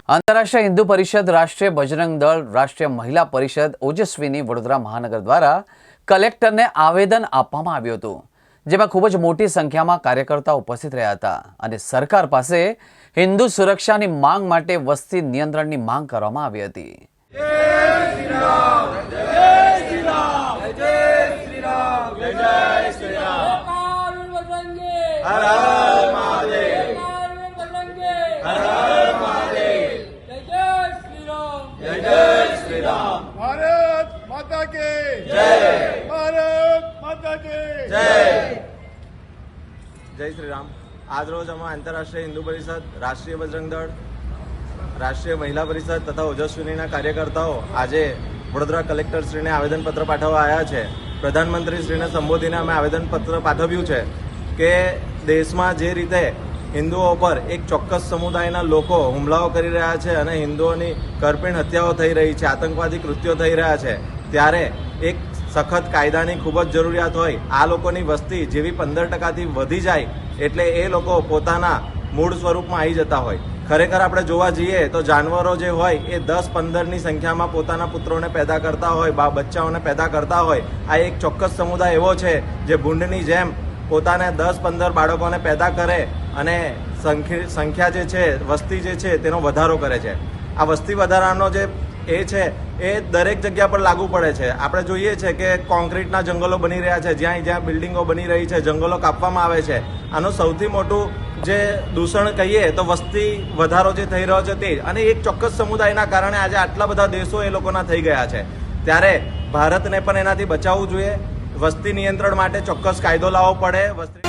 આંતરરાષ્ટ્રીય હિન્દુ પરિષદ, રાષ્ટ્રીય બજરંગ દળ, રાષ્ટ્રીય મહિલા પરિષદ ઓજસ્વીની વડોદરા મહાનગર દ્વારા કલેક્ટરને આવેદન આપવામાં આવ્યું હતું, જેમાં ખૂબ જ મોટી સંખ્યામાં કાર્યકર્તાઓ ઉપસ્થિત રહ્યા હતા અને સરકાર પાસે હિન્દુ સુરક્ષાની માંગ માટે વસ્તી નિયંત્રણની માંગ કરવામાં આવી હતી. भारत माता के जय, भारत माता के जय. जय श्री राम. आज रोज અમે આંતરરાષ્ટ્રીય હિન્દુ પરિષદ, રાષ્ટ્રીય બજરંગ દળ, રાષ્ટ્રીય મહિલા પરિષદ તથા ઓજસ્વીનીના કાર્યકર્તાઓ આજે વડોદરા કલેક્ટરશ્રીને આવેદનપત્ર પાઠવવા આવ્યા છે. પ્રધાનમંત્રીશ્રીને સંબોધીને અમે આવેદનપત્ર પાઠવ્યું છે કે દેશમાં જે રીતે હિન્દુઓ પર એક ચોક્કસ સમુદાયના લોકો હુમલાઓ કરી રહ્યા છે અને હિન્દુઓની કરપીણ હત્યાઓ થઈ રહી છે, આતંકવાદી કૃત્યો થઈ રહ્યા છે, ત્યારે એક સખત કાયદાની ખૂબ જ જરૂરિયાત હોય. આ લોકોની વસ્તી જેવી 15%થી વધી જાય એટલે એ લોકો પોતાના મૂળ સ્વરૂપમાં આવી જતા હોય. ખરેખર આપણે જોવા જઈએ તો જાનવરો જે હોય એ 10-15ની સંખ્યામાં પોતાના પુત્રોને પેદા કરતા હોય, બચ્ચાઓને પેદા કરતા હોય. આ એક ચોક્કસ સમુદાય એવો છે જે ભૂંડની જેમ પોતાને 10-15 બાળકોને પેદા કરે અને સંખ્યા જે છે, વસ્તી જે છે તેનો વધારો કરે છે. આ વસ્તી વધારાનો જે એ છે એ દરેક જગ્યા પર લાગુ પડે છે. આપણે જોઈએ છે કે કોન્ક્રીટના જંગલો બની રહ્યા છે, જ્યાં બિલ્ડિંગો બની રહી છે, જંગલો કાપવામાં આવે છે. આનું સૌથી મોટું જે દૂષણ કહીએ તો વસ્તી વધારો જે થઈ રહ્યો છે તે, અને એક ચોક્કસ સમુદાયના કારણે આજે આટલા બધા દેશો એ લોકોના થઈ ગયા છે. ત્યારે ભારતને પણ એનાથી બચાવવું જોઈએ. વસ્તી નિયંત્રણ માટે ચોક્કસ કાયદો લાવવો પડે.